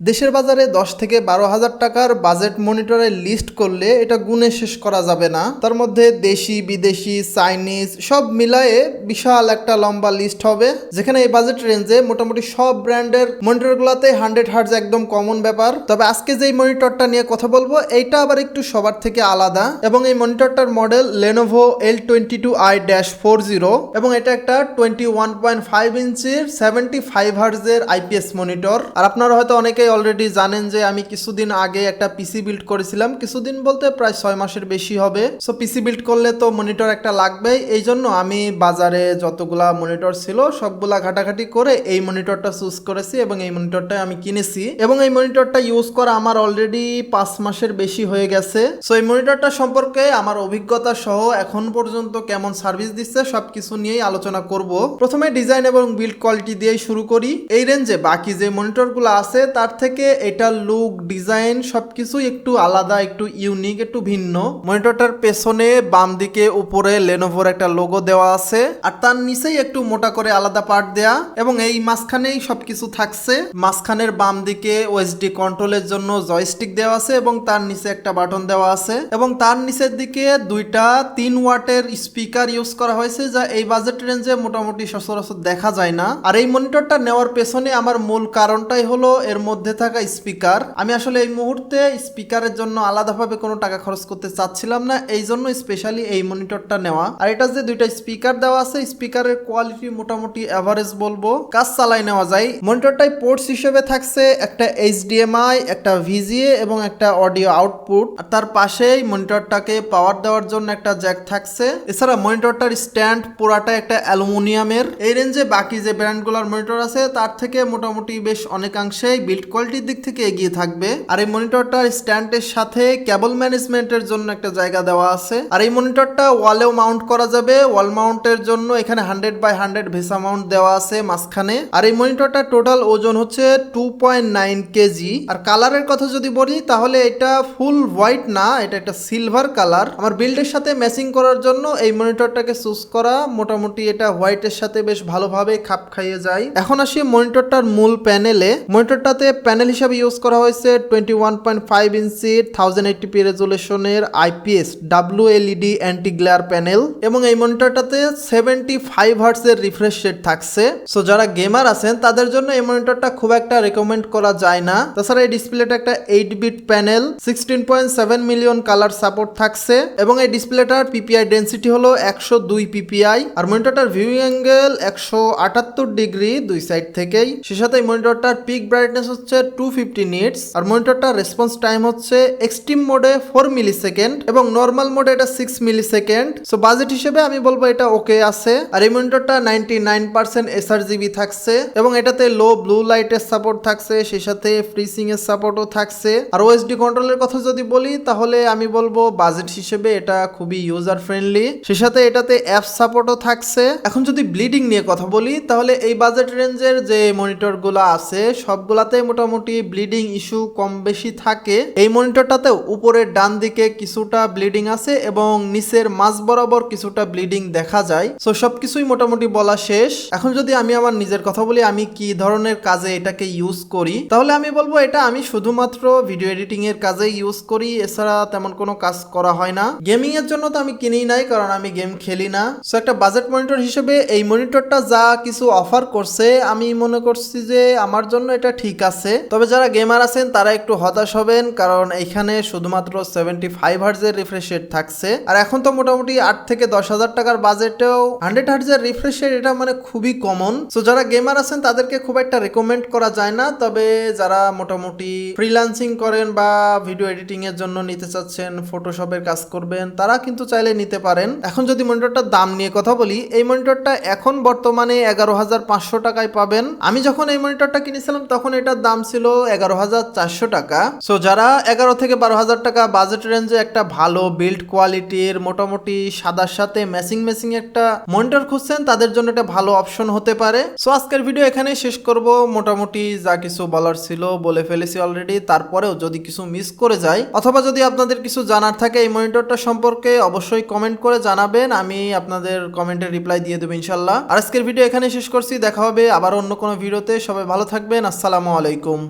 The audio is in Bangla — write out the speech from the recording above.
দেশের বাজারে 10 থেকে 12,000 টাকার বাজেট মনিটরে লিস্ট করলে এটা গুণে শেষ করা যাবে না। তার মধ্যে দেশি বিদেশি চাইনিজ সব মিলায়ে বিশাল একটা লম্বা লিস্ট হবে, যেখানে এই বাজেট রেঞ্জে মোটামুটি সব ব্র্যান্ডের মনিটরগুলোতে 100 হার্জ একদম কমন ব্যাপার। তবে আজকে যেই মনিটরটা নিয়ে কথা বলবো এইটা আবার একটু সবার থেকে আলাদা, এবং এই মনিটরটার মডেল Lenovo L22i-40 এবং এটা একটা 21.5 ইঞ্চির 75 হার্জের আইপিএস মনিটর। আর আপনারা হয়তো অনেকেই অলরেডি জানেন যে আমি কিছুদিন আগে একটা পিসি বিল্ড করেছিলাম, কিছুদিন বলতে প্রায় 6 মাসের বেশি হবে। সো পিসি বিল্ড করলে তো মনিটর একটা লাগবেই, এই জন্য আমি বাজারে যতগুলা মনিটর ছিল সবগুলা ঘাটাঘাটি করে এই মনিটরটা চুজ করেছি এবং এই মনিটরটা আমি কিনেছি, এবং এই মনিটরটা ইউজ করা আমার অলরেডি 5 মাসের বেশি হয়ে গেছে। সো এই মনিটরটা সম্পর্কে আমার অভিজ্ঞতা সহ এখন পর্যন্ত কেমন সার্ভিস দিচ্ছে সবকিছু নিয়েই আলোচনা করব। প্রথমে ডিজাইন এবং বিল্ড কোয়ালিটি দিয়েই শুরু করি। এই রেঞ্জে বাকি যে মনিটরগুলো আছে তার থেকে এটার লুক ডিজাইন সবকিছুই একটু আলাদা, একটু ইউনিক, একটু ভিন্ন। মনিটরটার পেছনে বাম দিকে উপরে লেনোভোর একটা লোগো দেওয়া আছে, আর তার নিচেই একটু মোটা করে আলাদা পার্ট দেয়া, এবং এই মাঝখানেই সবকিছু থাকছে। মাঝখানের বাম দিকে ওএসডি কন্ট্রোলের জন্য জয়স্টিক দেওয়া আছে এবং তার নিচে একটা বাটন দেওয়া আছে, এবং তার নিচের দিকে দুইটা 3 ওয়াটের স্পিকার ইউজ করা হয়েছে, যা এই বাজেট রেঞ্জে মোটামুটি সচরাচর দেখা যায় না। আর এই মনিটরটা নেওয়ার পেছনে আমার মূল কারণটাই হলো এর মধ্যে থাকা স্পিকার। আমি আসলে এই মুহূর্তে স্পিকারের জন্য আলাদাভাবে কোনো টাকা খরচ করতে চাচ্ছিলাম না, এই জন্য স্পেশালি এই মনিটরটা নেওয়া। আর এটা যে দুইটা স্পিকার দেওয়া আছে, স্পিকারের কোয়ালিটি মোটামুটি এভারেজ বলবো, কাজ চালাই নেওয়া যায়। মনিটরটাই পোর্টস হিসেবে থাকছে একটা HDMI, একটা VGA এবং একটা অডিও আউটপুট, আর তার পাশেই মনিটরটাকে পাওয়ার দেওয়ার জন্য একটা জ্যাক থাকছে। এছাড়া মনিটরটার স্ট্যান্ড পুরাটা একটা অ্যালুমিনিয়ামের। এই রেঞ্জে বাকি যে ব্র্যান্ডগুলোর মনিটর আছে তার থেকে মোটামুটি বেশ অনেকাংশেই বিল্ড কোয়ালিটির দিক থেকে এগিয়ে থাকবে। আর এই মনিটরটার স্ট্যান্ডের সাথে কেবল ম্যানেজমেন্টের জন্য একটা জায়গা দেওয়া আছে। আর এই মনিটরটা ওয়ালেও মাউন্ট করা যাবে। ওয়াল মাউন্টের জন্য এখানে 100x100 ভেসা মাউন্ট দেওয়া আছে মাঝখানে। আর এই মনিটরটার টোটাল ওজন হচ্ছে 2.9 কেজি। আর কালারের কথা যদি বলি তাহলে এটা ফুল হোয়াইট না, এটা একটা সিলভার কালার। আমার বিল্ডের সাথে ম্যাচিং করার জন্য এই মনিটরটাকে চুজ করা, মোটামুটি এটা হোয়াইটের সাথে বেশ ভালোভাবে খাপ খাইয়ে যায়। এখন আসি মনিটরটার মূল প্যানেলে। মনিটরটাতে প্যানেল হিসাবে ইউজ করা হয়েছে 21.5 ইঞ্চির 1080p রেজুলেশনের IPS WLED anti glare panel, এবং এই মনিটরটাতে 75 হার্টজের রিফ্রেশ রেট থাকছে। সো যারা গেমার আছেন তাদের জন্য এই মনিটরটা খুব একটা রেকমেন্ড করা যায় না। তাছাড়া এই ডিসপ্লেটা একটা 8-বিট প্যানেল, 16.7 মিলিয়ন কালার সাপোর্ট থাকছে, এবং এই ডিসপ্লেটার পিপিআই ডেন্সিটি হলো 102 পিপিআই। আর মনিটরটার ভিউইং অ্যাঙ্গেল 178 ডিগ্রি দুই সাইড থেকেই। সে সাথে এই মনিটরটার পিক ব্রাইটনেস হচ্ছে 250 নিটস, আর মনিটরটার রেসপন্স টাইম হচ্ছে এক্সট্রিম মোডে 4 মিলি সেকেন্ড এবং নর্মাল মোডে এটা 6 মিলি সেকেন্ড। সো বাজেট হিসেবে আমি বলবো এটা ওকে আছে। আর এই মনিটরটা 99% sRGB থাকছে, এবং এটাতে লো ব্লু লাইটের সাপোর্ট থাকছে, সেই সাথে ফ্রিসিং এর সাপোর্টও থাকছে। আর ওএসডি কন্ট্রোলের কথা যদি বলি তাহলে আমি বলবো বাজেট হিসেবে এটা খুবই ইউজার ফ্রেন্ডলি, সে সাথে এটাতে অ্যাপ সাপোর্টও থাকছে। এখন যদি ব্লিডিং নিয়ে কথা বলি তাহলে এই বাজেট রেঞ্জের যে মনিটরগুলো আছে সবগুলাতে মোটামুটি ব্লিডিং ইস্যু কম বেশি থাকে। এই মনিটরটাতেও উপরের ডান দিকে কিছুটা ব্লিডিং আছে এবং নিচের মাঝ বরাবর কিছুটা ব্লিডিং দেখা যায়। সো সবকিছুই মোটামুটি বলা শেষ। এখন যদি আমি আমার নিজের কথা বলি আমি কি ধরনের কাজে এটাকে ইউজ করি, তাহলে আমি বলবো এটা আমি শুধুমাত্র ভিডিও এডিটিং এর কাজে ইউজ করি, এছাড়া তেমন কোনো কাজ করা হয় না। গেমিং এর জন্য তো আমি কিনেই নাই, কারণ আমি গেম খেলি না। সো একটা বাজেট মনিটর হিসেবে এই মনিটরটা যা কিছু অফার করছে আমি মনে করছি যে আমার জন্য এটা ঠিক আছে। তবে যারা গেমার আছেন তারা একটু হতাশ হবেন, কারণ এখানে শুধুমাত্র 75 হার্জের রিফ্রেশ রেট থাকছে। আর এখন তো মোটামুটি 8 থেকে 10,000 টাকার বাজেটেও 100 হার্জের রিফ্রেশ রেট এটা মানে খুবই কমন। সো যারা গেমার আছেন তাদেরকে খুব একটা রেকমেন্ড করা যায় না। তবে যারা মোটামুটি ফ্রিল্যান্সিং করেন বা ভিডিও এডিটিং এর জন্য নিতে চাচ্ছেন, ফটোশপের কাজ করবেন, তারা কিন্তু চাইলে নিতে পারেন। এখন যদি মনিটরটার দাম নিয়ে কথা বলি, এই মনিটরটা এখন বর্তমানে 11,500 টাকায় পাবেন। আমি যখন এই মনিটরটা কিনেছিলাম তখন এটার দাম ছিল 11,400 টাকা। সো যারা 11 থেকে 12,000 টাকা বাজেট রেঞ্জে একটা ভালো বিল্ড কোয়ালিটির মোটামুটি সাদার সাথে ম্যাচিং একটা মনিটর খুঁজছেন তাদের জন্য এটা ভালো অপশন হতে পারে। সো আজকের ভিডিও এখানেই শেষ করব। মোটামুটি যা কিছু বলার ছিল বলে ফেলেছি অলরেডি। তারপরেও যদি কিছু মিস করে যায় অথবা যদি আপনাদের কিছু জানার থাকে এই মনিটরটা সম্পর্কে অবশ্যই কমেন্ট করে জানাবেন, আমি আপনাদের কমেন্টের রিপ্লাই দিয়ে দেবো ইনশাল্লাহ। আর আজকের ভিডিও এখানে শেষ করছি, দেখা হবে আবার অন্য কোনো ভিডিওতে। সবাই ভালো থাকবেন, আসসালামু আলাইকুম।